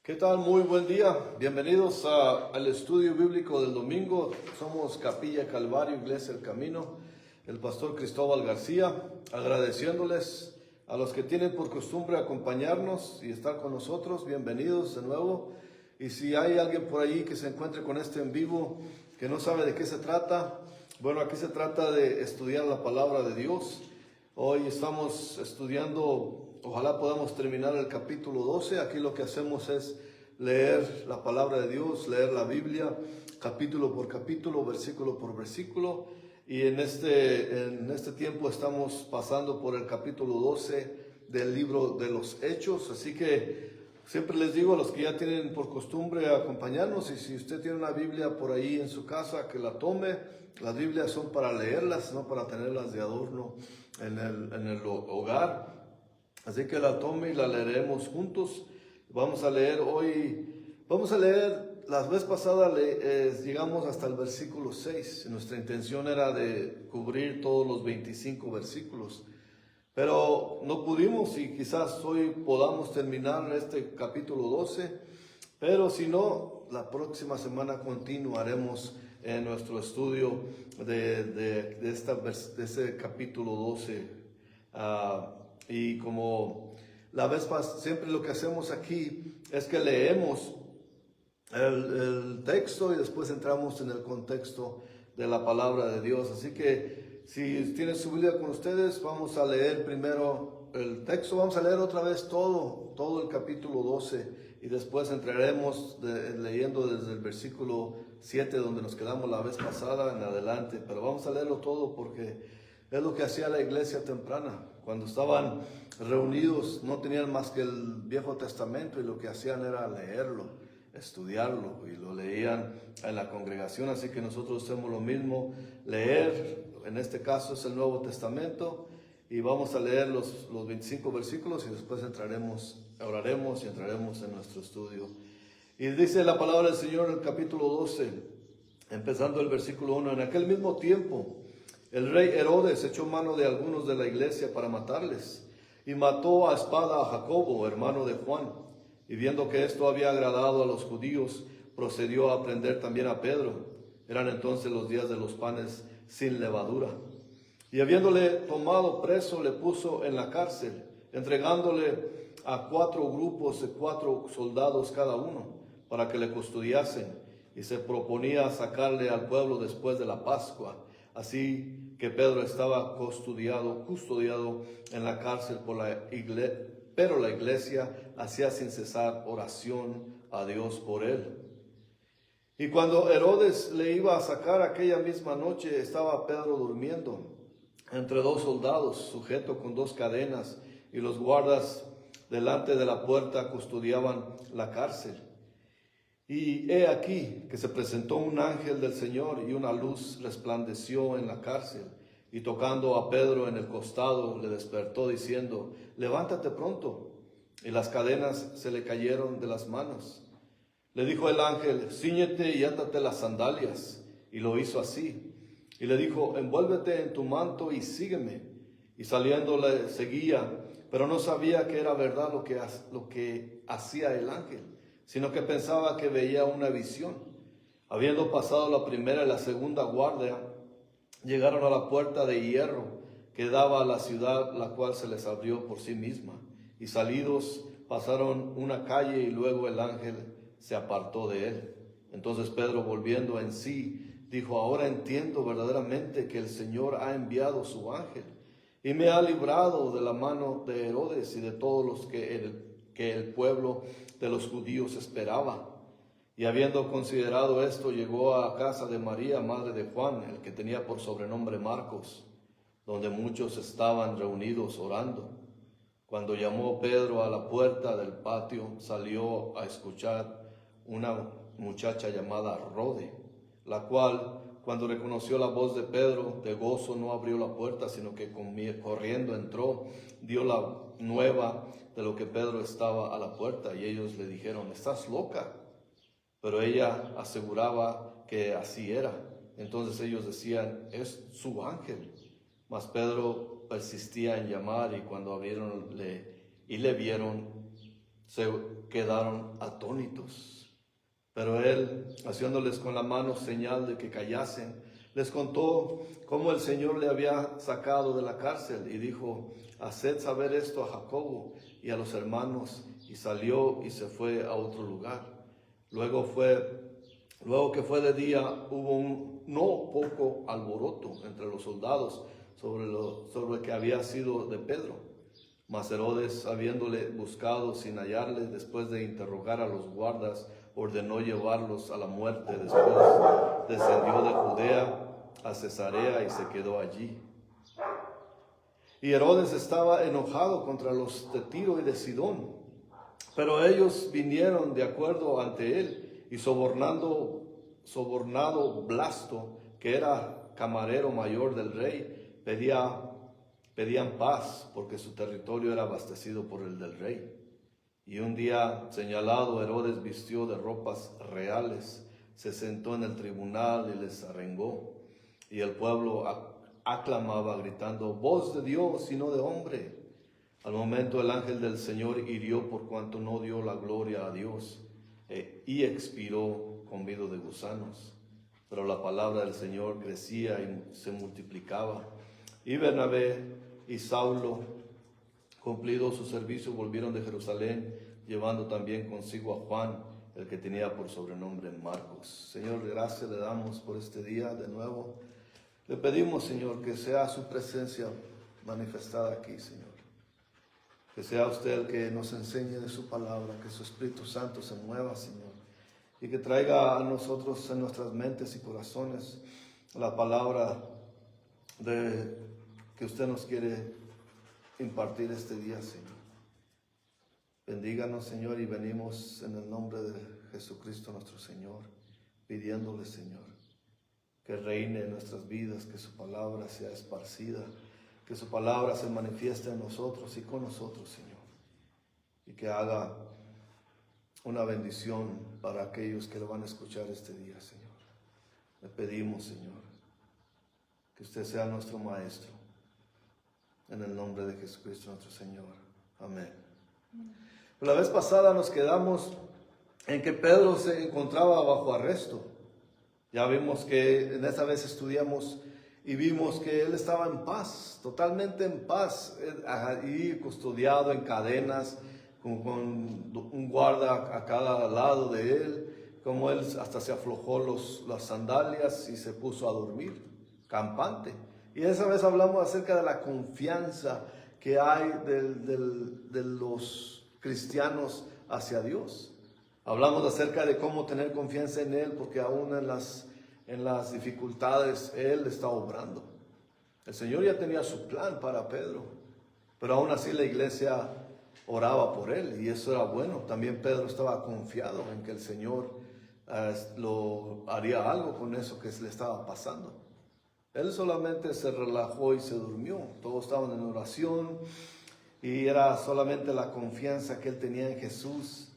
¿Qué tal? Muy buen día. Bienvenidos al estudio bíblico del domingo. Somos Capilla Calvario, Iglesia El Camino. El pastor Cristóbal García, agradeciéndoles a los que tienen por costumbre acompañarnos y estar con nosotros. Bienvenidos de nuevo. Y si hay alguien por ahí que se encuentre con este en vivo, que no sabe de qué se trata, bueno, aquí se trata de estudiar la palabra de Dios. Hoy estamos estudiando. Ojalá podamos terminar el capítulo 12. Aquí lo que hacemos es leer la palabra de Dios, leer la Biblia, capítulo por capítulo, versículo por versículo. Y en este tiempo estamos pasando por el capítulo 12 del libro de los Hechos. Así que siempre les digo a los que ya tienen por costumbre acompañarnos, y si usted tiene una Biblia por ahí en su casa, que la tome. Las Biblias son para leerlas, no para tenerlas de adorno en el hogar. Así que la tome y la leeremos juntos. Vamos a leer hoy, la vez pasada llegamos hasta el versículo 6. Nuestra intención era de cubrir todos los 25 versículos, pero no pudimos, y quizás hoy podamos terminar este capítulo 12, pero si no, la próxima semana continuaremos en nuestro estudio de ese capítulo 12. Y como la vez pasada, siempre lo que hacemos aquí es que leemos el texto y después entramos en el contexto de la palabra de Dios. Así que si tienen su Biblia con ustedes, vamos a leer primero el texto. Vamos a leer otra vez todo el capítulo 12, y después entraremos leyendo desde el versículo 7, donde nos quedamos la vez pasada, en adelante. Pero vamos a leerlo todo porque es lo que hacía la iglesia temprana. Cuando estaban reunidos no tenían más que el Viejo Testamento, y lo que hacían era leerlo, estudiarlo, y lo leían en la congregación. Así que nosotros hacemos lo mismo, leer. En este caso es el Nuevo Testamento, y vamos a leer los 25 versículos, y después oraremos y entraremos en nuestro estudio. Y dice la palabra del Señor en el capítulo 12, empezando el versículo 1. En aquel mismo tiempo, el rey Herodes echó mano de algunos de la iglesia para matarles, y mató a espada a Jacobo, hermano de Juan. Y viendo que esto había agradado a los judíos, procedió a prender también a Pedro. Eran entonces los días de los panes sin levadura. Y habiéndole tomado preso, le puso en la cárcel, entregándole a 4 grupos de 4 soldados cada uno, para que le custodiasen. Y se proponía sacarle al pueblo después de la Pascua. Así que Pedro estaba custodiado en la cárcel pero la iglesia hacía sin cesar oración a Dios por él. Y cuando Herodes le iba a sacar aquella misma noche, estaba Pedro durmiendo entre 2 soldados, sujeto con 2 cadenas, y los guardas delante de la puerta custodiaban la cárcel. Y he aquí que se presentó un ángel del Señor, y una luz resplandeció en la cárcel, y tocando a Pedro en el costado, le despertó diciendo: levántate pronto. Y las cadenas se le cayeron de las manos. Le dijo el ángel: cíñete y átate las sandalias. Y lo hizo así. Y le dijo: envuélvete en tu manto y sígueme. Y saliendo le seguía, pero no sabía que era verdad lo que hacía el ángel, sino que pensaba que veía una visión. Habiendo pasado la primera y la segunda guardia, llegaron a la puerta de hierro que daba a la ciudad, la cual se les abrió por sí misma. Y salidos pasaron una calle, y luego el ángel se apartó de él. Entonces Pedro, volviendo en sí, dijo: ahora entiendo verdaderamente que el Señor ha enviado su ángel, y me ha librado de la mano de Herodes y de todos los que el pueblo de los judíos esperaba. Y habiendo considerado esto, llegó a casa de María, madre de Juan, el que tenía por sobrenombre Marcos, donde muchos estaban reunidos orando. Cuando llamó Pedro a la puerta del patio, salió a escuchar una muchacha llamada Rode, la cual, cuando reconoció la voz de Pedro, de gozo no abrió la puerta, sino que corriendo entró, dio la nueva de lo que Pedro estaba a la puerta. Y ellos le dijeron: ¿estás loca? Pero ella aseguraba que así era. Entonces ellos decían: es su ángel. Mas Pedro persistía en llamar, y cuando abrieron le vieron, se quedaron atónitos. Pero él, haciéndoles con la mano señal de que callasen, les contó cómo el Señor le había sacado de la cárcel y dijo: haced saber esto a Jacobo y a los hermanos. Y salió y se fue a otro lugar. Luego que fue de día, hubo un no poco alboroto entre los soldados sobre lo que había sido de Pedro. Mas Herodes, habiéndole buscado sin hallarle, después de interrogar a los guardas, ordenó llevarlos a la muerte. Después descendió de Judea a Cesarea y se quedó allí. Y Herodes estaba enojado contra los de Tiro y de Sidón, pero ellos vinieron de acuerdo ante él, y sobornado Blasto, que era camarero mayor del rey, pedían paz, porque su territorio era abastecido por el del rey. Y un día señalado, Herodes vistió de ropas reales, se sentó en el tribunal y les arengó. Y el pueblo aclamaba gritando: voz de Dios y no de hombre. Al momento el ángel del Señor hirió por cuanto no dio la gloria a Dios, y expiró comido de gusanos. Pero la palabra del Señor crecía y se multiplicaba. Y Bernabé y Saulo, cumplido su servicio, volvieron de Jerusalén, llevando también consigo a Juan, el que tenía por sobrenombre Marcos. Señor, gracias le damos por este día de nuevo. Le pedimos, Señor, que sea su presencia manifestada aquí, Señor. Que sea usted el que nos enseñe de su palabra, que su Espíritu Santo se mueva, Señor, y que traiga a nosotros en nuestras mentes y corazones la palabra que usted nos quiere impartir este día, Señor. Bendíganos, Señor, y venimos en el nombre de Jesucristo nuestro Señor, pidiéndole, Señor, que reine en nuestras vidas, que su palabra sea esparcida, que su palabra se manifieste en nosotros y con nosotros, Señor, y que haga una bendición para aquellos que lo van a escuchar este día, Señor. Le pedimos, Señor, que usted sea nuestro Maestro, en el nombre de Jesucristo nuestro Señor. Amén. La vez pasada nos quedamos en que Pedro se encontraba bajo arresto. Ya vimos que en esta vez estudiamos y vimos que él estaba en paz, totalmente en paz, ahí custodiado en cadenas, con un guarda a cada lado de él, como él hasta se aflojó las sandalias y se puso a dormir, campante. Y esa vez hablamos acerca de la confianza que hay de los cristianos hacia Dios. Hablamos acerca de cómo tener confianza en Él, porque aún en las dificultades Él está obrando. El Señor ya tenía su plan para Pedro, pero aún así la iglesia oraba por él, y eso era bueno. También Pedro estaba confiado en que el Señor lo haría algo con eso que le estaba pasando. Él solamente se relajó y se durmió. Todos estaban en oración y era solamente la confianza que él tenía en Jesús.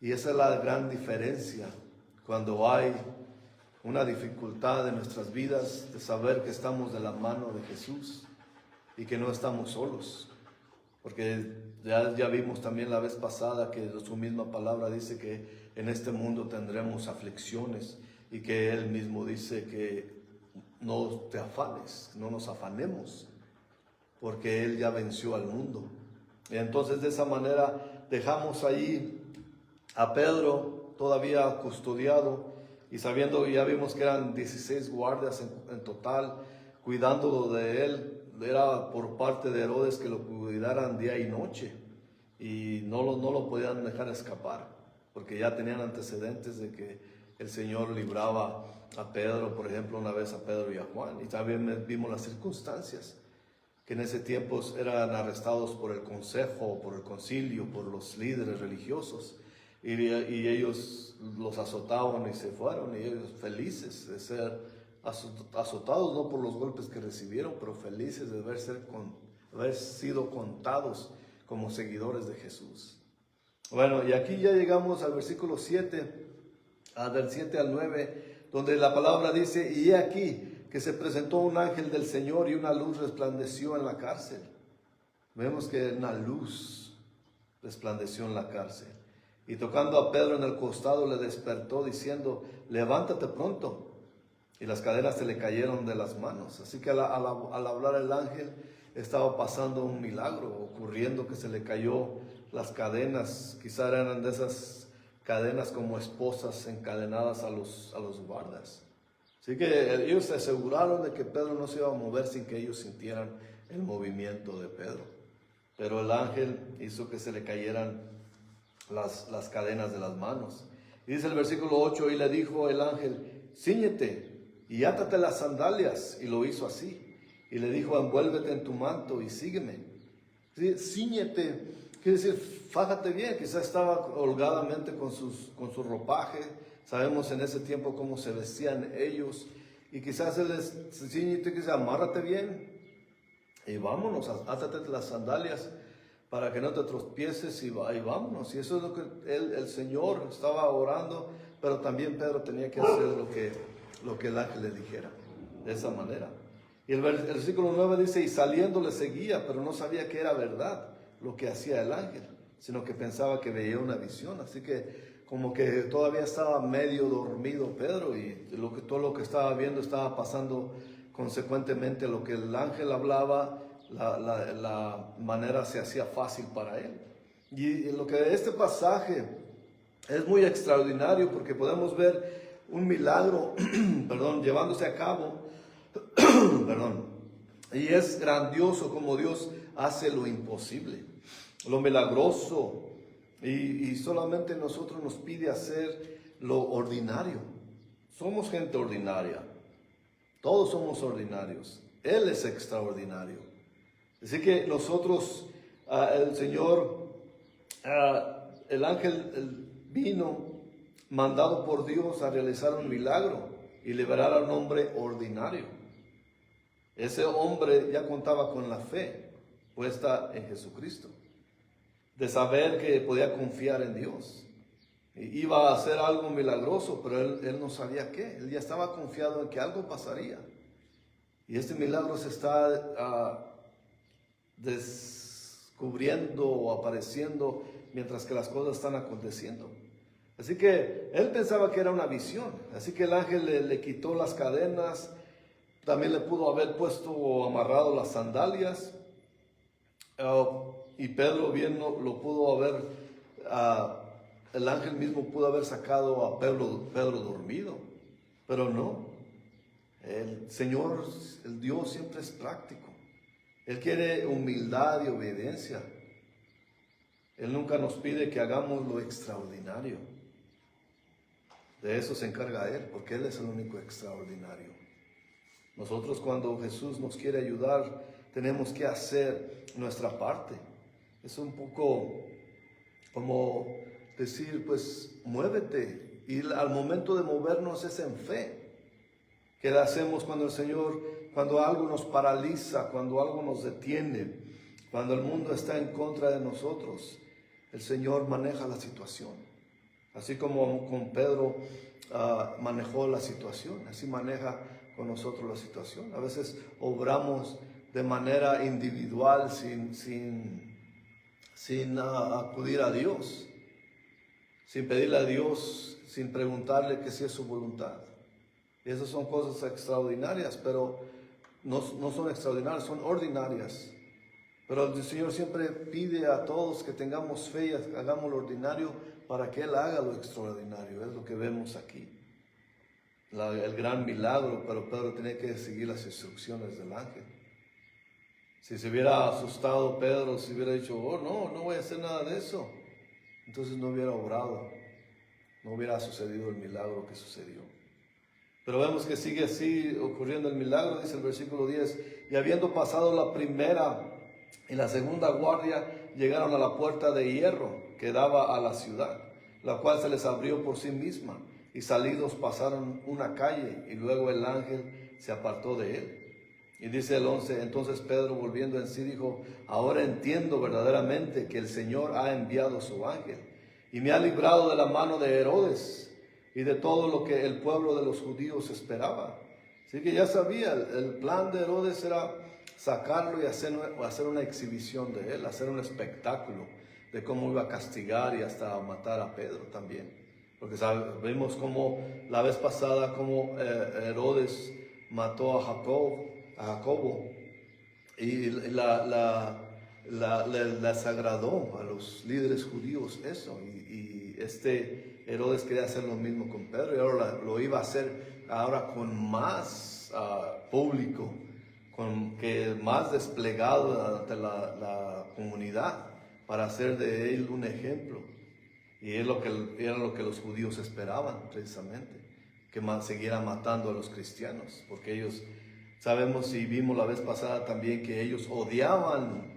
Y esa es la gran diferencia cuando hay una dificultad en nuestras vidas, de saber que estamos de la mano de Jesús y que no estamos solos. Porque ya vimos también la vez pasada que su misma palabra dice que en este mundo tendremos aflicciones, y que Él mismo dice que no te afanes, no nos afanemos, porque Él ya venció al mundo. Y entonces de esa manera dejamos ahí a Pedro todavía custodiado, y sabiendo, ya vimos que eran 16 guardias en total, cuidándolo de él. Era por parte de Herodes que lo cuidaran día y noche, y no lo podían dejar escapar, porque ya tenían antecedentes de que el Señor libraba a Pedro, por ejemplo, una vez a Pedro y a Juan. Y también vimos las circunstancias, que en ese tiempo eran arrestados por el consejo, por el concilio, por los líderes religiosos, y ellos los azotaban y se fueron, y ellos felices de ser azotados, no por los golpes que recibieron, pero felices de haber sido contados como seguidores de Jesús. Bueno, y aquí ya llegamos al versículo 7, del 7 al 9, donde la palabra dice: y he aquí que se presentó un ángel del Señor, y una luz resplandeció en la cárcel. Vemos que una luz resplandeció en la cárcel. Y tocando a Pedro en el costado le despertó diciendo, levántate pronto. Y las cadenas se le cayeron de las manos. Así que al hablar el ángel estaba pasando un milagro, ocurriendo que se le cayó las cadenas. Quizá eran de esas cadenas como esposas encadenadas a los guardas. Así que ellos se aseguraron de que Pedro no se iba a mover sin que ellos sintieran el movimiento de Pedro. Pero el ángel hizo que se le cayeran las cadenas de las manos. Y dice el versículo 8, y le dijo el ángel, cíñete y átate las sandalias. Y lo hizo así. Y le dijo, envuélvete en tu manto y sígueme. ¿Sí? Cíñete, quiere decir, fájate bien. Quizás estaba holgadamente con su ropaje. Sabemos en ese tiempo cómo se vestían ellos. Y quizás él les cíñete, que dice, amárrate bien. Y vámonos, átate las sandalias para que no te tropieces y vámonos. Y eso es lo que el Señor estaba orando, pero también Pedro tenía que hacer lo que el ángel le dijera, de esa manera. Y el versículo 9 dice, y saliendo le seguía, pero no sabía que era verdad lo que hacía el ángel, sino que pensaba que veía una visión. Así que como que todavía estaba medio dormido Pedro, y todo lo que estaba viendo estaba pasando consecuentemente. Lo que el ángel hablaba, la manera se hacía fácil para él. Y lo que este pasaje es muy extraordinario, porque podemos ver un milagro llevándose a cabo. Y es grandioso como Dios hace lo imposible, lo milagroso, y solamente nosotros nos pide hacer lo ordinario. Somos gente ordinaria, todos somos ordinarios. Él es extraordinario. Así que nosotros, el Señor, el ángel vino mandado por Dios a realizar un milagro y liberar a un hombre ordinario. Ese hombre ya contaba con la fe puesta en Jesucristo, de saber que podía confiar en Dios. Iba a hacer algo milagroso, pero él no sabía qué. Él ya estaba confiado en que algo pasaría. Y este milagro se está descubriendo o apareciendo mientras que las cosas están aconteciendo. Así que él pensaba que era una visión. Así que el ángel le quitó las cadenas. También le pudo haber puesto o amarrado las sandalias. Y Pedro bien lo pudo haber, el ángel mismo pudo haber sacado a Pedro dormido. Pero no. El Señor, el Dios siempre es práctico. Él quiere humildad y obediencia. Él nunca nos pide que hagamos lo extraordinario. De eso se encarga Él, porque Él es el único extraordinario. Nosotros, cuando Jesús nos quiere ayudar, tenemos que hacer nuestra parte. Es un poco como decir, pues muévete. Y al momento de movernos es en fe. ¿Qué hacemos cuando algo nos paraliza, cuando algo nos detiene, cuando el mundo está en contra de nosotros? El Señor maneja la situación. Así como con Pedro manejó la situación, así maneja con nosotros la situación. A veces obramos de manera individual sin acudir a Dios, sin pedirle a Dios, sin preguntarle que si es su voluntad. Y esas son cosas extraordinarias, pero no son extraordinarias, son ordinarias. Pero el Señor siempre pide a todos que tengamos fe y hagamos lo ordinario para que Él haga lo extraordinario. Es lo que vemos aquí. El gran milagro, pero Pedro tenía que seguir las instrucciones del ángel. Si se hubiera asustado Pedro, si hubiera dicho, no voy a hacer nada de eso, entonces no hubiera obrado, no hubiera sucedido el milagro que sucedió. Pero vemos que sigue así ocurriendo el milagro, dice el versículo 10, y habiendo pasado la primera y la segunda guardia, llegaron a la puerta de hierro que daba a la ciudad, la cual se les abrió por sí misma, y salidos pasaron una calle, y luego el ángel se apartó de él. Y dice el 11, entonces Pedro, volviendo en sí, dijo, ahora entiendo verdaderamente que el Señor ha enviado su ángel, y me ha librado de la mano de Herodes, y de todo lo que el pueblo de los judíos esperaba. Así que ya sabía, el plan de Herodes era sacarlo y hacer una exhibición de él, hacer un espectáculo. de cómo iba a castigar y hasta matar a Pedro también. Porque vimos como la vez pasada como Herodes mató a Jacobo y les agradó a los líderes judíos eso. Y Herodes quería hacer lo mismo con Pedro y ahora lo iba a hacer ahora con más público, que más desplegado ante la comunidad, para hacer de él un ejemplo. Y era lo que los judíos esperaban precisamente, que siguieran matando a los cristianos, porque ellos, sabemos y vimos la vez pasada también que ellos odiaban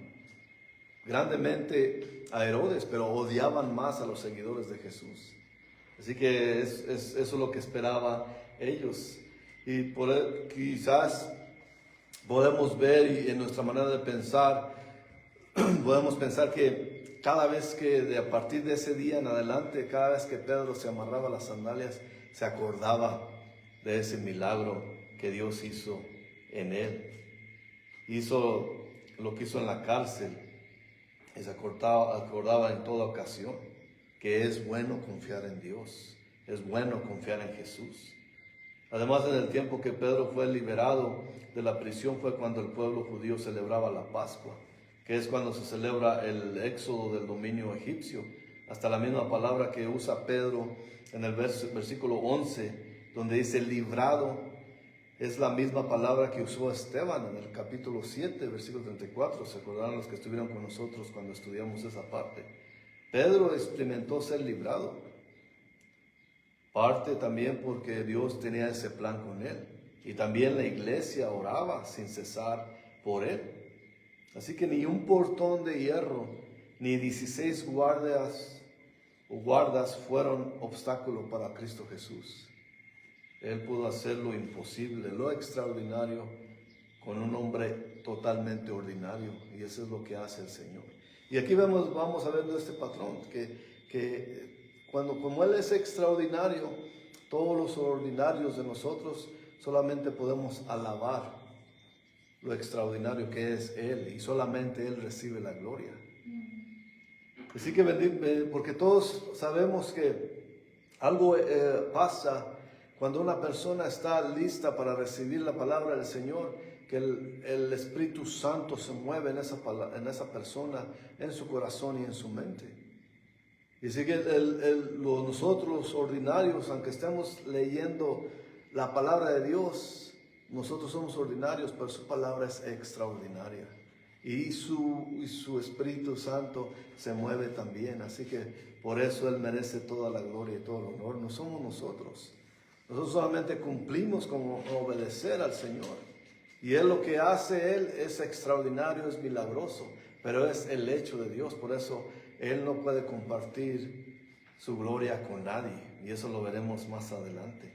grandemente a Herodes, pero odiaban más a los seguidores de Jesús. Así que eso es lo que esperaban ellos. Y quizás podemos ver, y en nuestra manera de pensar, podemos pensar que cada vez que a partir de ese día en adelante, cada vez que Pedro se amarraba las sandalias, se acordaba de ese milagro que Dios hizo en él. Hizo lo que hizo en la cárcel y se acordaba en toda ocasión que es bueno confiar en Dios, es bueno confiar en Jesús. Además, en el tiempo que Pedro fue liberado de la prisión fue cuando el pueblo judío celebraba la Pascua, que es cuando se celebra el éxodo del dominio egipcio. Hasta la misma palabra que usa Pedro en el versículo 11, donde dice librado, es la misma palabra que usó Esteban en el capítulo 7, versículo 34. ¿Se acordaron los que estuvieron con nosotros cuando estudiamos esa parte? Pedro experimentó ser librado. Parte también porque Dios tenía ese plan con él. Y también la iglesia oraba sin cesar por él. Así que ni un portón de hierro, ni 16 guardas fueron obstáculo para Cristo Jesús. Él pudo hacer lo imposible, lo extraordinario, con un hombre totalmente ordinario. Y eso es lo que hace el Señor. Y aquí vamos a ver este patrón, que como Él es extraordinario, todos los ordinarios de nosotros solamente podemos alabar lo extraordinario que es Él, y solamente Él recibe la gloria. Así que porque todos sabemos que algo pasa cuando una persona está lista para recibir la palabra del Señor, que el Espíritu Santo se mueve en esa persona, en su corazón y en su mente. Y así que nosotros los ordinarios, aunque estemos leyendo la palabra de Dios, nosotros somos ordinarios, pero su palabra es extraordinaria. Y su Espíritu Santo se mueve también. Así que por eso Él merece toda la gloria y todo el honor. No somos nosotros. Nosotros solamente cumplimos con obedecer al Señor. Y Él lo que hace, Él es extraordinario, es milagroso. Pero es el hecho de Dios. Por eso Él no puede compartir su gloria con nadie. Y eso lo veremos más adelante.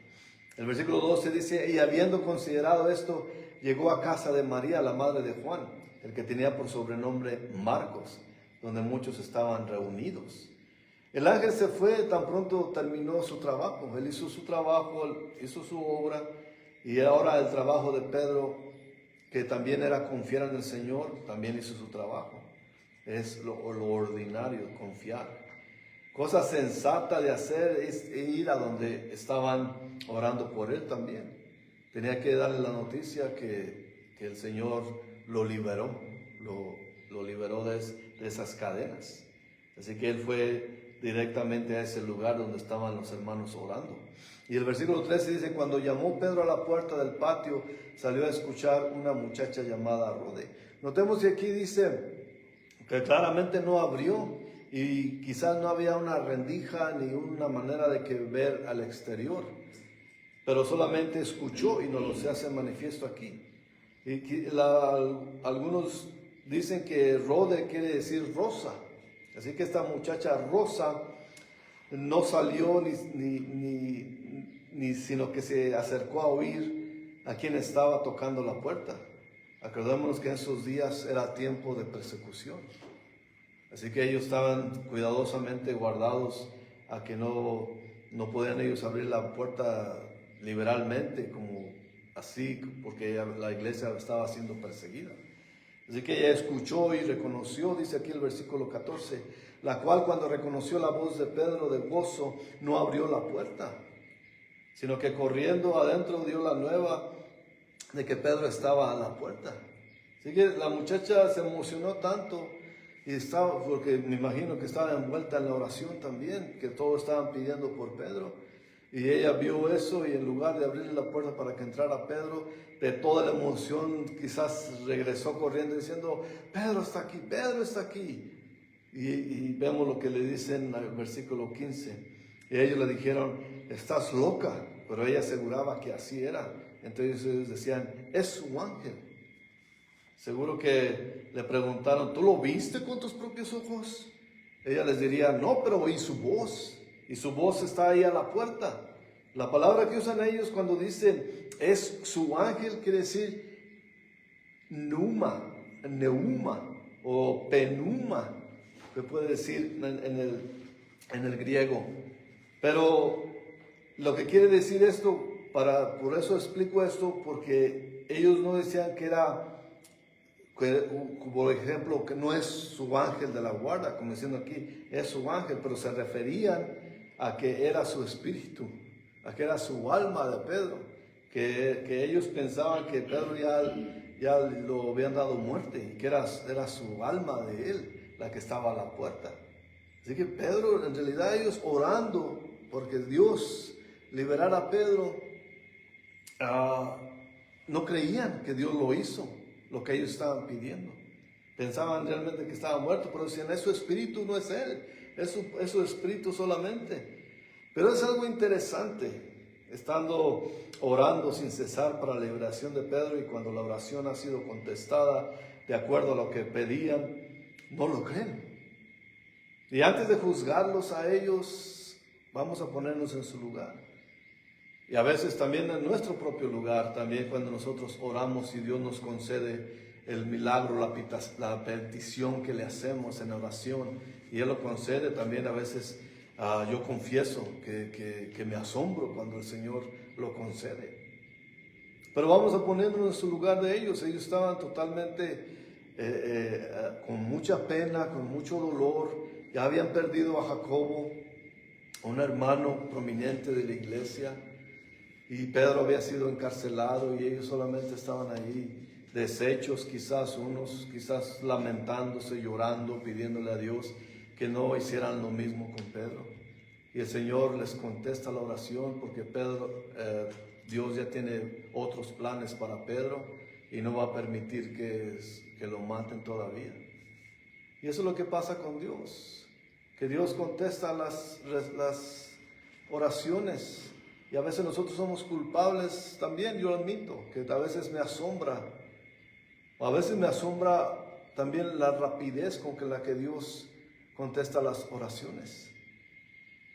El versículo 12 dice, y habiendo considerado esto, llegó a casa de María, la madre de Juan, el que tenía por sobrenombre Marcos, donde muchos estaban reunidos. El ángel se fue tan pronto terminó su trabajo. Él hizo su trabajo, hizo su obra, y ahora el trabajo de Pedro, que también era confiar en el Señor, también hizo su trabajo. Es lo ordinario, confiar. Cosa sensata de hacer es ir a donde estaban orando por él también. Tenía que darle la noticia que el Señor lo liberó, lo liberó de esas cadenas. Así que él fue directamente a ese lugar donde estaban los hermanos orando. Y el versículo 13 dice, cuando llamó Pedro a la puerta del patio, salió a escuchar una muchacha llamada Rode. Notemos que aquí dice que claramente no abrió. Y quizás no había una rendija ni una manera de ver al exterior, pero solamente escuchó y nos lo se hace manifiesto aquí. Y algunos dicen que Rode quiere decir rosa, así que esta muchacha rosa no salió sino que se acercó a oír a quien estaba tocando la puerta. Acordémonos que en esos días era tiempo de persecución. Así que ellos estaban cuidadosamente guardados a que no podían ellos abrir la puerta liberalmente, como así, porque la iglesia estaba siendo perseguida. Así que ella escuchó y reconoció, dice aquí el versículo 14, la cual cuando reconoció la voz de Pedro de gozo, no abrió la puerta, sino que corriendo adentro dio la nueva de que Pedro estaba a la puerta. Así que la muchacha se emocionó tanto y estaba, porque me imagino que estaba envuelta en la oración también, que todos estaban pidiendo por Pedro. Y ella vio eso y en lugar de abrirle la puerta para que entrara Pedro, de toda la emoción quizás regresó corriendo diciendo, Pedro está aquí, Pedro está aquí. Y vemos lo que le dicen al versículo 15. Y ellos le dijeron, estás loca, pero ella aseguraba que así era. Entonces ellos decían, es su ángel. Seguro que le preguntaron, ¿tú lo viste con tus propios ojos? Ella les diría, no, pero oí su voz. Y su voz está ahí a la puerta. La palabra que usan ellos cuando dicen, es su ángel, quiere decir neuma o penuma, que puede decir en el griego. Pero lo que quiere decir esto, por eso explico esto, porque ellos no decían que era, por ejemplo, que no es su ángel de la guarda, como diciendo aquí, es su ángel, pero se referían a que era su espíritu, a que era su alma de Pedro, que ellos pensaban que Pedro ya lo habían dado muerte, y que era su alma de él la que estaba a la puerta. Así que Pedro, en realidad ellos orando porque Dios liberara a Pedro, no creían que Dios lo hizo, lo que ellos estaban pidiendo. Pensaban realmente que estaba muerto, pero decían, es su espíritu, no es él, es su espíritu solamente. Pero es algo interesante, estando orando sin cesar para la liberación de Pedro, y cuando la oración ha sido contestada de acuerdo a lo que pedían, no lo creen. Y antes de juzgarlos a ellos, vamos a ponernos en su lugar. Y a veces también en nuestro propio lugar, también cuando nosotros oramos y Dios nos concede el milagro, la petición que le hacemos en oración, y Él lo concede, también a veces yo confieso que me asombro cuando el Señor lo concede. Pero vamos a ponernos en su lugar de ellos. Ellos estaban totalmente con mucha pena, con mucho dolor. Ya habían perdido a Jacobo, un hermano prominente de la iglesia, y Pedro había sido encarcelado y ellos solamente estaban ahí deshechos, quizás unos, quizás lamentándose, llorando, pidiéndole a Dios que no hicieran lo mismo con Pedro. Y el Señor les contesta la oración porque Dios ya tiene otros planes para Pedro y no va a permitir que lo maten todavía. Y eso es lo que pasa con Dios, que Dios contesta las oraciones. Y a veces nosotros somos culpables también, yo admito, que a veces me asombra. O a veces me asombra también la rapidez con la que Dios contesta las oraciones.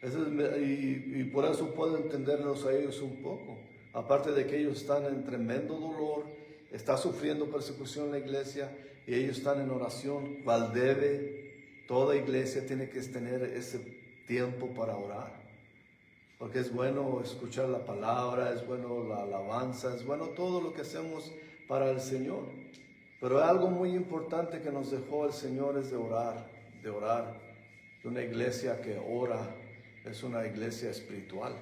Y por eso puedo entenderlos a ellos un poco. Aparte de que ellos están en tremendo dolor, está sufriendo persecución en la iglesia, y ellos están en oración, cual debe, toda iglesia tiene que tener ese tiempo para orar. Porque es bueno escuchar la palabra, es bueno la alabanza, es bueno todo lo que hacemos para el Señor. Pero algo muy importante que nos dejó el Señor es de orar. Una iglesia que ora es una iglesia espiritual.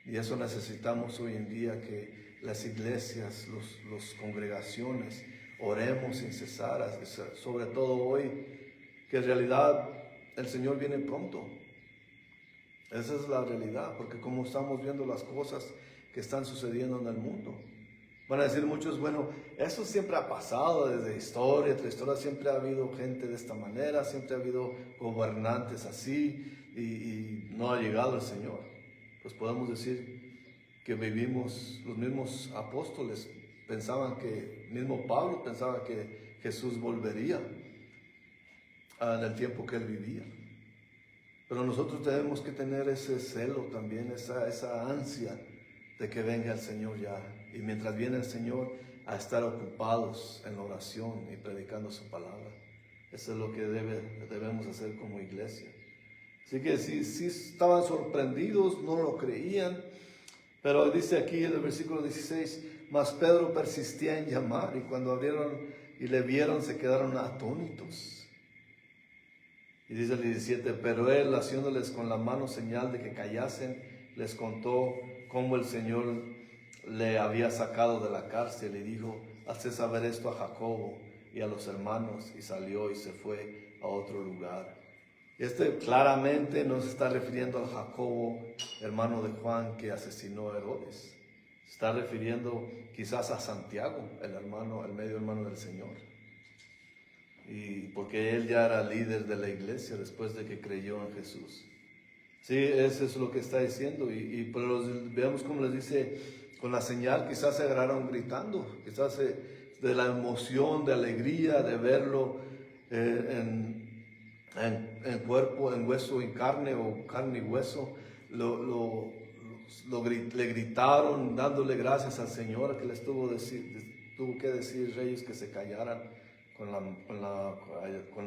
Y eso necesitamos hoy en día, que las iglesias, las congregaciones, oremos sin cesar, sobre todo hoy, que en realidad el Señor viene pronto. Esa es la realidad, porque como estamos viendo las cosas que están sucediendo en el mundo, van a decir muchos, bueno, eso siempre ha pasado desde historia, tras historia, siempre ha habido gente de esta manera, siempre ha habido gobernantes así, y no ha llegado el Señor. Pues podemos decir que vivimos, los mismos apóstoles pensaban mismo Pablo pensaba que Jesús volvería en el tiempo que él vivía. Pero nosotros tenemos que tener ese celo también, esa ansia de que venga el Señor ya. Y mientras viene el Señor, a estar ocupados en la oración y predicando su palabra. Eso es lo que debemos hacer como iglesia. Así que si estaban sorprendidos, no lo creían. Pero dice aquí en el versículo 16, mas Pedro persistía en llamar, y cuando abrieron y le vieron, se quedaron atónitos. Y dice el 17, pero él, haciéndoles con la mano señal de que callasen, les contó cómo el Señor le había sacado de la cárcel y dijo, hazte saber esto a Jacobo y a los hermanos, y salió y se fue a otro lugar. Claramente no se está refiriendo al Jacobo, hermano de Juan, que asesinó a Herodes. Se está refiriendo quizás a Santiago, el medio hermano del Señor. Y porque él ya era líder de la iglesia después de que creyó en Jesús. Sí, eso es lo que está diciendo. Pero veamos cómo les dice, con la señal quizás se agarraron gritando, quizás de la emoción, de alegría, de verlo en cuerpo, en hueso y carne, o carne y hueso, le gritaron dándole gracias al Señor, que les tuvo que decir ellos que se callaran con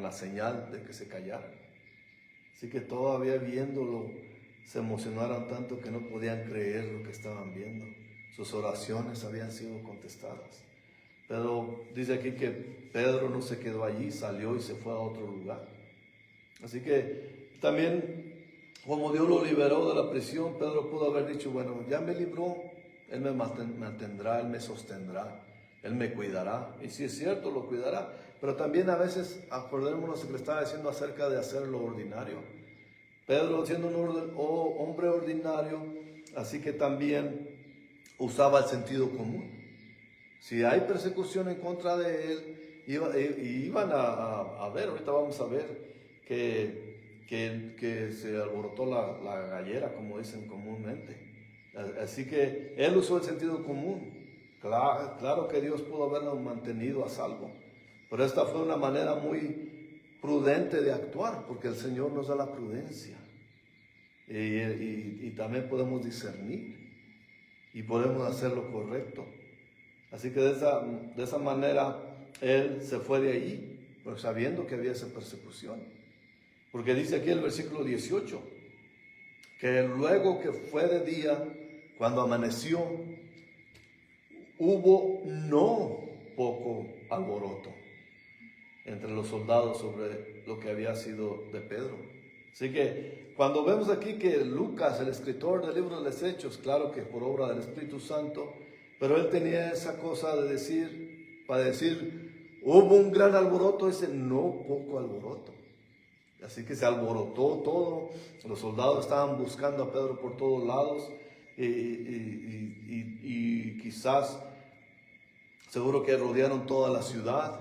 la señal de que se callaran. Así que todavía viéndolo se emocionaron tanto que no podían creer lo que estaban viendo. Sus oraciones habían sido contestadas. Pero dice aquí que Pedro no se quedó allí, salió y se fue a otro lugar. Así que también, como Dios lo liberó de la prisión, Pedro pudo haber dicho, bueno, ya me libró, Él me mantendrá, Él me sostendrá, Él me cuidará. Y sí es cierto, lo cuidará. Pero también a veces, acordémonos lo que le estaba diciendo acerca de hacer lo ordinario. Pedro, siendo un hombre ordinario, así que también usaba el sentido común. Si hay persecución en contra de él, iban a ver, ahorita vamos a ver, que se alborotó la gallera, como dicen comúnmente. Así que él usó el sentido común. Claro que Dios pudo haberlo mantenido a salvo, pero esta fue una manera muy prudente de actuar, porque el Señor nos da la prudencia. Y también podemos discernir y podemos hacer lo correcto. Así que de esa manera él se fue de allí, pero sabiendo que había esa persecución. Porque dice aquí el versículo 18, que luego que fue de día, cuando amaneció, hubo no poco alboroto entre los soldados sobre lo que había sido de Pedro. Así que cuando vemos aquí que Lucas, el escritor del libro de los Hechos, claro que por obra del Espíritu Santo, pero él tenía esa cosa de decir, para decir, hubo un gran alboroto, ese no poco alboroto. Así que se alborotó todo, los soldados estaban buscando a Pedro por todos lados y quizás, seguro que rodearon toda la ciudad,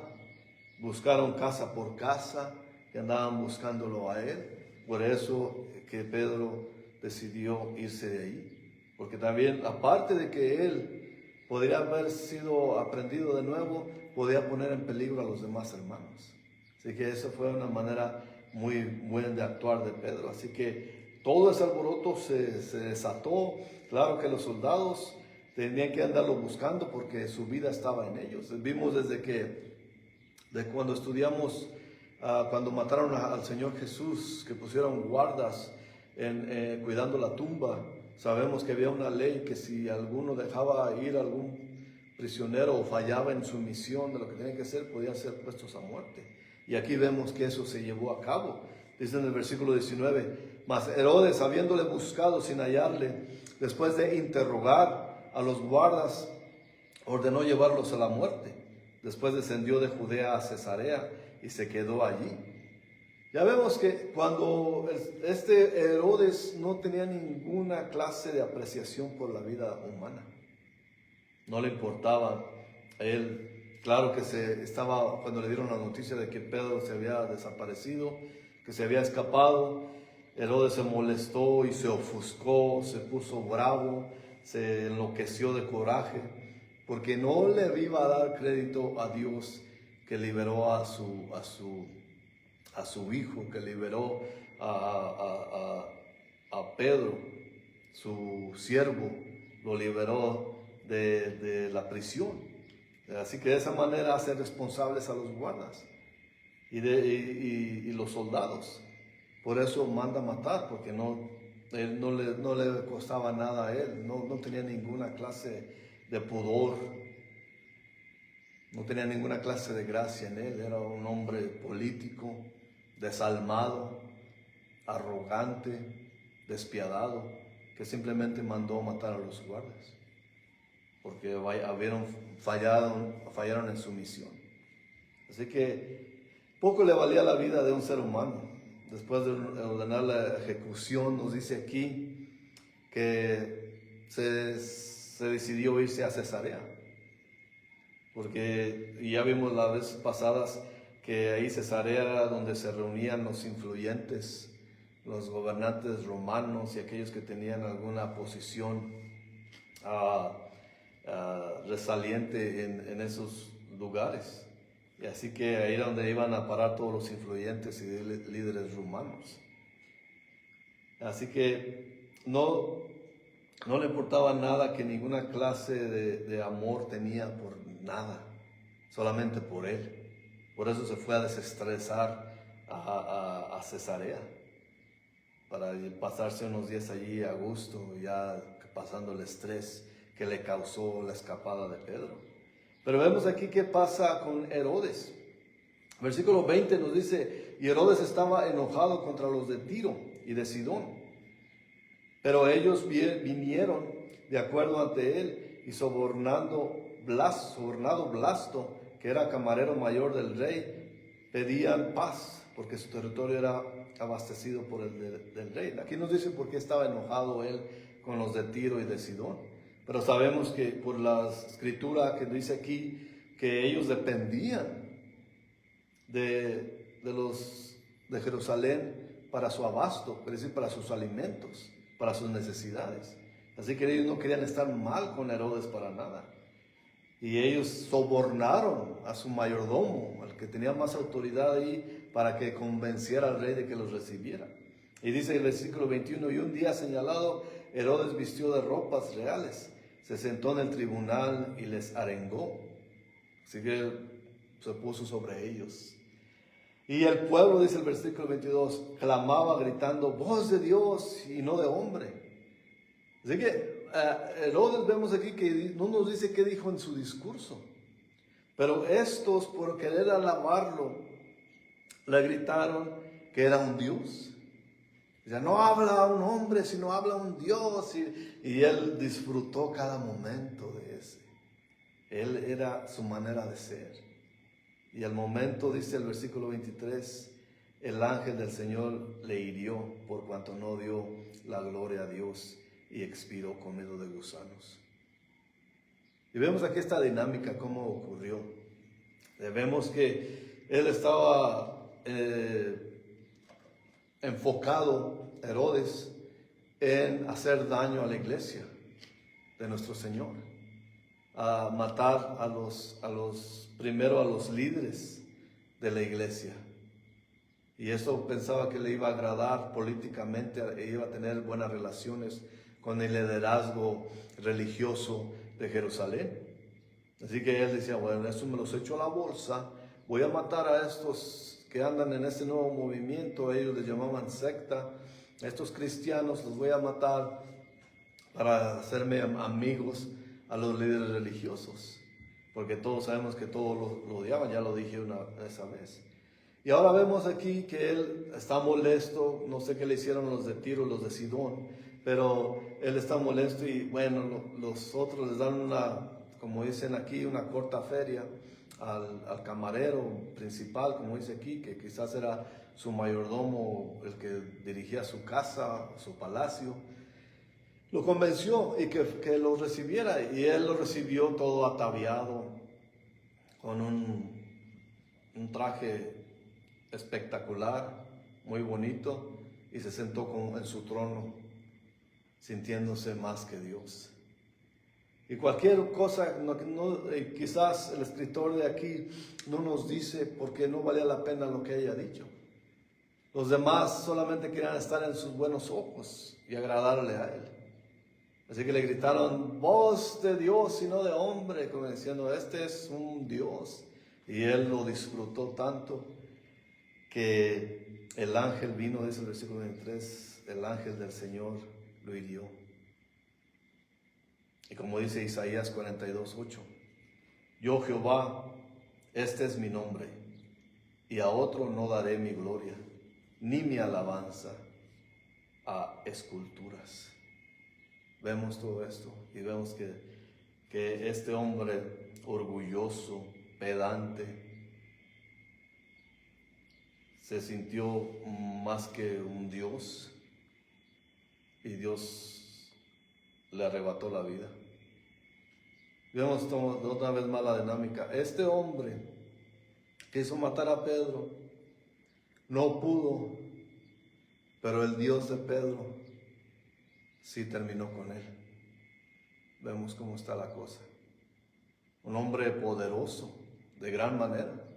buscaron casa por casa y andaban buscándolo a él. Por eso que Pedro decidió irse de ahí, porque también, aparte de que él podría haber sido aprendido de nuevo, podía poner en peligro a los demás hermanos. Así que esa fue una manera muy buena de actuar de Pedro. Así que todo ese alboroto se desató. Claro que los soldados tenían que andarlo buscando porque su vida estaba en ellos. Vimos de cuando estudiamos, cuando mataron al Señor Jesús, que pusieron guardas cuidando la tumba. Sabemos que había una ley que si alguno dejaba ir a algún prisionero o fallaba en su misión de lo que tenía que hacer, podían ser puestos a muerte. Y aquí vemos que eso se llevó a cabo. Dice en el versículo 19, mas Herodes, habiéndole buscado sin hallarle, después de interrogar a los guardas, ordenó llevarlos a la muerte. Después descendió de Judea a Cesarea y se quedó allí. Ya vemos que cuando este Herodes no tenía ninguna clase de apreciación por la vida humana. No le importaba a él. Claro que cuando le dieron la noticia de que Pedro se había desaparecido, que se había escapado, Herodes se molestó y se ofuscó, se puso bravo, se enloqueció de coraje, porque no le iba a dar crédito a Dios que liberó a su hijo, que liberó a Pedro, su siervo, lo liberó de la prisión. Así que de esa manera hace responsables a los guardas y los soldados. Por eso manda matar, porque no le costaba nada a él, no tenía ninguna clase de pudor, no tenía ninguna clase de gracia en él. Era un hombre político, desalmado, arrogante, despiadado, que simplemente mandó matar a los guardas, porque fallaron en su misión. Así que poco le valía la vida de un ser humano. Después de ordenar la ejecución, nos dice aquí que se decidió irse a Cesarea, porque ya vimos las veces pasadas que ahí Cesarea era donde se reunían los influyentes, los gobernantes romanos y aquellos que tenían alguna posición resaliente en esos lugares. Y así que ahí era donde iban a parar todos los influyentes y líderes romanos. Así que no le importaba nada, que ninguna clase de amor tenía por nada, solamente por él. Por eso se fue a desestresar a Cesarea, para pasarse unos días allí a gusto, ya pasando el estrés que le causó la escapada de Pedro. Pero vemos aquí qué pasa con Herodes. Versículo 20 nos dice: y Herodes estaba enojado contra los de Tiro y de Sidón, pero ellos vinieron de acuerdo ante él, y sobornado Blasto, que era camarero mayor del rey, pedían paz, porque su territorio era abastecido por el del rey. Aquí nos dice por qué estaba enojado él con los de Tiro y de Sidón. Pero sabemos que por la escritura que dice aquí, que ellos dependían de Jerusalén para su abasto, es decir, para sus alimentos, para sus necesidades. Así que ellos no querían estar mal con Herodes para nada. Y ellos sobornaron a su mayordomo, al que tenía más autoridad ahí, para que convenciera al rey de que los recibiera. Y dice el versículo 21, y un día señalado, Herodes vistió de ropas reales, se sentó en el tribunal y les arengó. Así que él se puso sobre ellos. Y el pueblo, dice el versículo 22, clamaba gritando: voz de Dios y no de hombre. Así que Herodes, vemos aquí que no nos dice qué dijo en su discurso, pero estos, por querer alabarlo, le gritaron que era un Dios. Ya no habla un hombre, sino habla un Dios. Y él disfrutó cada momento de ese. Él era su manera de ser. Y al momento, dice el versículo 23, el ángel del Señor le hirió por cuanto no dio la gloria a Dios y expiró comido de gusanos. Y vemos aquí esta dinámica, cómo ocurrió. Vemos que él estaba enfocado, Herodes, en hacer daño a la iglesia de nuestro Señor, a matar primero a los líderes de la iglesia. Y eso pensaba que le iba a agradar políticamente, e iba a tener buenas relaciones con el liderazgo religioso de Jerusalén. Así que él decía: bueno, eso me los echo a la bolsa, voy a matar a estos que andan en este nuevo movimiento, ellos les llamaban secta, a estos cristianos los voy a matar para hacerme amigos a los líderes religiosos, porque todos sabemos que todos lo odiaban, ya lo dije esa vez. Y ahora vemos aquí que él está molesto, no sé qué le hicieron los de Tiro, los de Sidón, pero él está molesto y bueno, los otros les dan como dicen aquí, una corta feria al camarero principal, como dice aquí, que quizás era su mayordomo, el que dirigía su casa, su palacio. Lo convenció y que lo recibiera, y él lo recibió todo ataviado con un traje espectacular, muy bonito, y se sentó en su trono, sintiéndose más que Dios. Y cualquier cosa, quizás el escritor de aquí no nos dice porque no valía la pena lo que haya dicho. Los demás solamente querían estar en sus buenos ojos y agradarle a él. Así que le gritaron: voz de Dios y no de hombre, como diciendo: este es un Dios. Y él lo disfrutó tanto que el ángel vino, dice el versículo 23, el ángel del Señor lo hirió. Y como dice Isaías 42:8, yo Jehová, este es mi nombre, y a otro no daré mi gloria. ni mi alabanza a esculturas. Vemos todo esto y vemos que este hombre orgulloso, pedante, se sintió más que un Dios y Dios le arrebató la vida. Vemos otra vez más la dinámica. Este hombre quiso matar a Pedro, no pudo, pero el Dios de Pedro sí terminó con él. Vemos cómo está la cosa. Un hombre poderoso, de gran manera,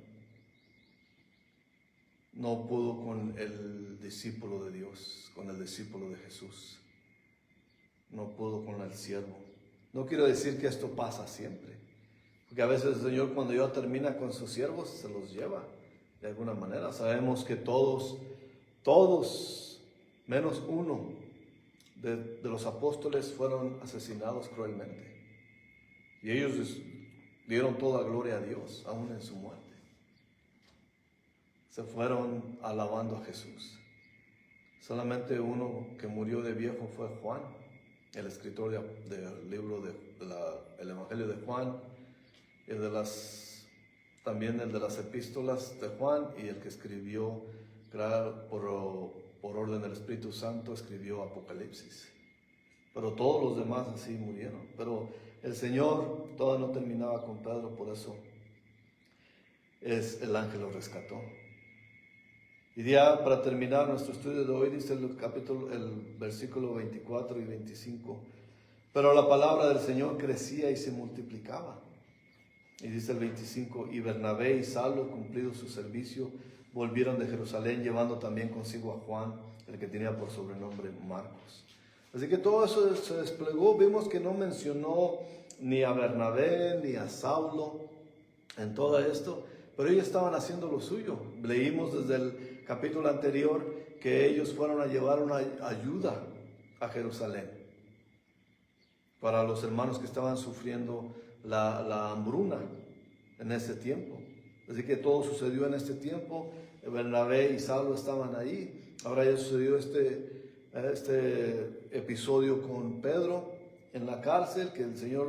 no pudo con el discípulo de Dios, con el discípulo de Jesús. No pudo con el siervo. No quiero decir que esto pasa siempre, porque a veces el Señor, cuando ya termina con sus siervos, se los lleva de alguna manera. Sabemos que todos, menos uno de los apóstoles fueron asesinados cruelmente. Y ellos dieron toda gloria a Dios, aún en su muerte. Se fueron alabando a Jesús. Solamente uno que murió de viejo fue Juan, el escritor del libro el Evangelio de Juan, y también el de las epístolas de Juan, y el que escribió, por orden del Espíritu Santo, escribió Apocalipsis. Pero todos los demás así murieron. Pero el Señor todavía no terminaba con Pedro, por eso el ángel lo rescató. Y ya para terminar nuestro estudio de hoy, dice el versículo 24 y 25. Pero la palabra del Señor crecía y se multiplicaba. Y dice el 25, y Bernabé y Saulo, cumplido su servicio, volvieron de Jerusalén, llevando también consigo a Juan, el que tenía por sobrenombre Marcos. Así que todo eso se desplegó. Vimos que no mencionó ni a Bernabé ni a Saulo en todo esto, pero ellos estaban haciendo lo suyo. Leímos desde el capítulo anterior que ellos fueron a llevar una ayuda a Jerusalén para los hermanos que estaban sufriendo la hambruna en ese tiempo. Así que todo sucedió en este tiempo. Bernabé y Saulo estaban ahí. Ahora ya sucedió este episodio con Pedro en la cárcel, que el Señor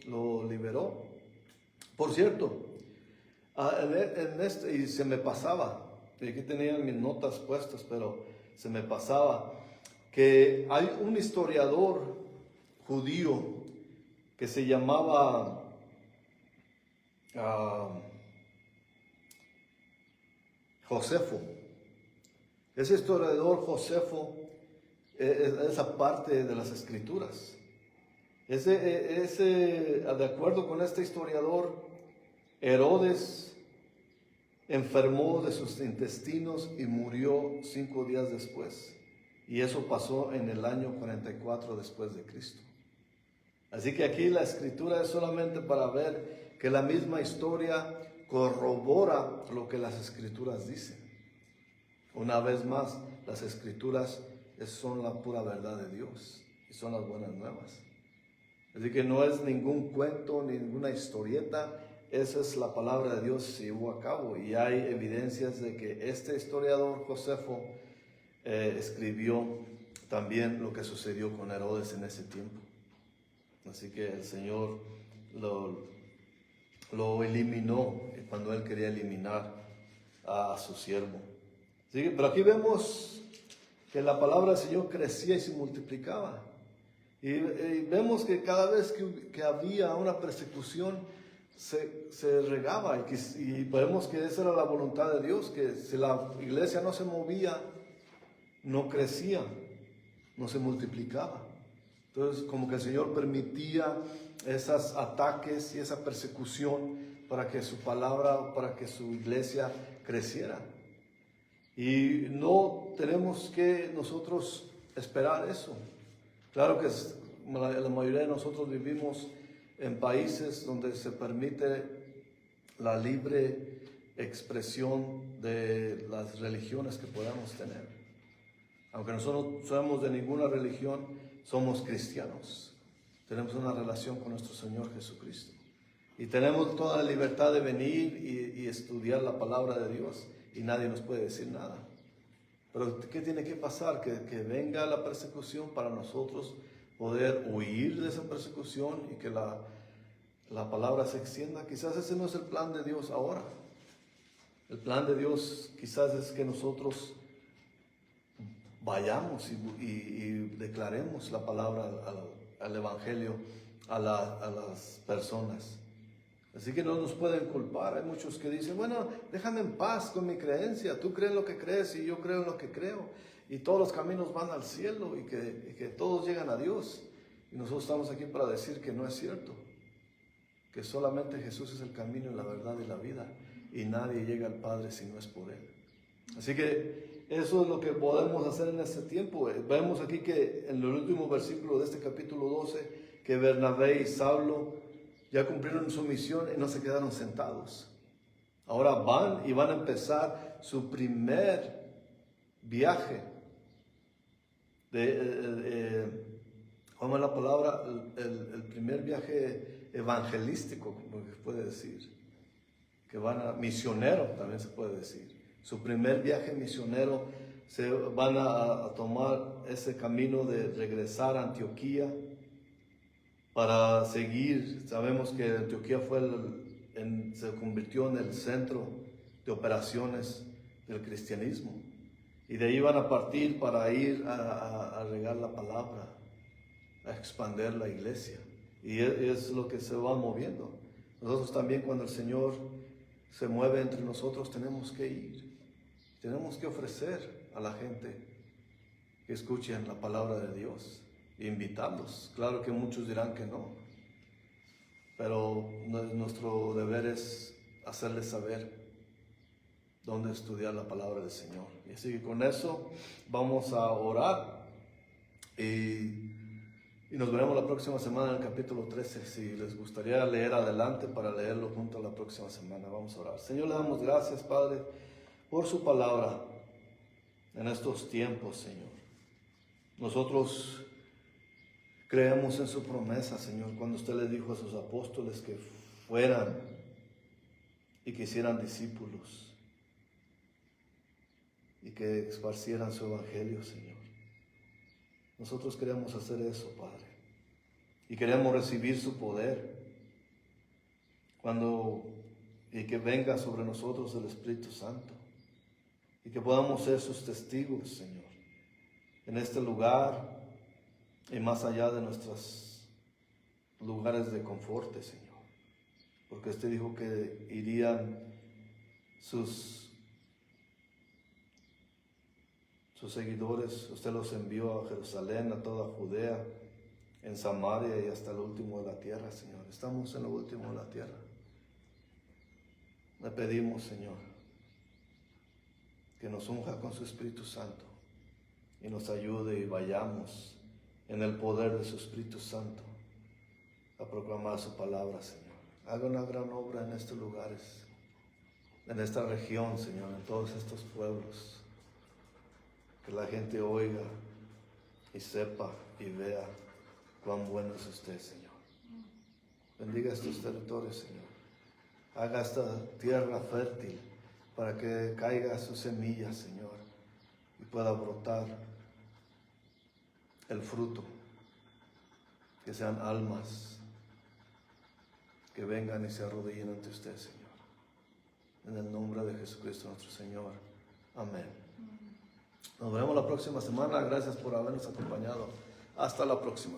lo liberó. Por cierto, y se me pasaba, y aquí tenía mis notas puestas, pero se me pasaba, que hay un historiador judío que se llamaba Josefo. Ese historiador Josefo es esa parte de las escrituras. De acuerdo con este historiador, Herodes enfermó de sus intestinos y murió 5 días después. Y eso pasó en el año 44 después de Cristo. Así que aquí la escritura es solamente para ver que la misma historia corrobora lo que las escrituras dicen. Una vez más, las escrituras son la pura verdad de Dios y son las buenas nuevas. Así que no es ningún cuento, ninguna historieta. Esa es la palabra de Dios, se llevó a cabo, y hay evidencias de que este historiador Josefo escribió también lo que sucedió con Herodes en ese tiempo. Así que el Señor lo eliminó cuando Él quería eliminar a su siervo. ¿Sí? Pero aquí vemos que la palabra del Señor crecía y se multiplicaba. Y vemos que cada vez que había una persecución, se regaba, y vemos que esa era la voluntad de Dios, que si la iglesia no se movía, no crecía, no se multiplicaba. Entonces, como que el Señor permitía esos ataques y esa persecución para que su palabra, para que su iglesia creciera. Y no tenemos que nosotros esperar eso. Claro que la mayoría de nosotros vivimos en países donde se permite la libre expresión de las religiones que podamos tener. Aunque nosotros no somos de ninguna religión, somos cristianos. Tenemos una relación con nuestro Señor Jesucristo. Y tenemos toda la libertad de venir y estudiar la palabra de Dios, y nadie nos puede decir nada. Pero ¿qué tiene que pasar? Que venga la persecución para nosotros poder huir de esa persecución y que la palabra se extienda. Quizás ese no es el plan de Dios ahora. El plan de Dios quizás es que nosotros vayamos y declaremos la palabra al Evangelio a las personas. Así que no nos pueden culpar. Hay muchos que dicen, bueno, déjame en paz con mi creencia. Tú crees lo que crees y yo creo en lo que creo. Y todos los caminos van al cielo y que todos llegan a Dios. Y nosotros estamos aquí para decir que no es cierto. Que solamente Jesús es el camino, la verdad y la vida. Y nadie llega al Padre si no es por Él. Así que eso es lo que podemos hacer en este tiempo. Vemos aquí que en el último versículo de este capítulo 12, que Bernabé y Saulo ya cumplieron su misión y no se quedaron sentados. Ahora van y van a empezar su primer viaje. ¿Cómo es la palabra? El primer viaje evangelístico, como se puede decir. Que van a misionero, también se puede decir. Su primer viaje misionero, se van a tomar ese camino de regresar a Antioquía para seguir. Sabemos que Antioquía se convirtió en el centro de operaciones del cristianismo. Y de ahí van a partir para ir a regar la palabra, a expandir la iglesia. Y es lo que se va moviendo. Nosotros también, cuando el Señor se mueve entre nosotros, tenemos que ir. Tenemos que ofrecer a la gente que escuchen la palabra de Dios e invitarlos. Claro que muchos dirán que no, pero nuestro deber es hacerles saber dónde estudiar la palabra del Señor. Y así que con eso vamos a orar y nos veremos la próxima semana en el capítulo 13. Si les gustaría leer adelante para leerlo junto a la próxima semana, vamos a orar. Señor, le damos gracias, Padre, por su palabra en estos tiempos, Señor. Nosotros creemos en su promesa, Señor, cuando usted le dijo a sus apóstoles que fueran y que hicieran discípulos y que esparcieran su evangelio, Señor. Nosotros queremos hacer eso, Padre, y queremos recibir su poder y que venga sobre nosotros el Espíritu Santo y que podamos ser sus testigos, Señor, en este lugar y más allá de nuestros lugares de confort, Señor, porque usted dijo que irían sus seguidores, usted los envió a Jerusalén, a toda Judea, en Samaria y hasta el último de la tierra, Señor. Estamos en lo último de la tierra. Le pedimos, Señor, que nos unja con su Espíritu Santo y nos ayude y vayamos en el poder de su Espíritu Santo a proclamar su palabra, Señor. Haga una gran obra en estos lugares, en esta región, Señor, en todos estos pueblos. Que la gente oiga y sepa y vea cuán bueno es usted, Señor. Bendiga estos territorios, Señor. Haga esta tierra fértil para que caiga su semilla, Señor, y pueda brotar el fruto. Que sean almas que vengan y se arrodillen ante usted, Señor. En el nombre de Jesucristo nuestro Señor. Amén. Nos vemos la próxima semana. Gracias por habernos acompañado. Hasta la próxima.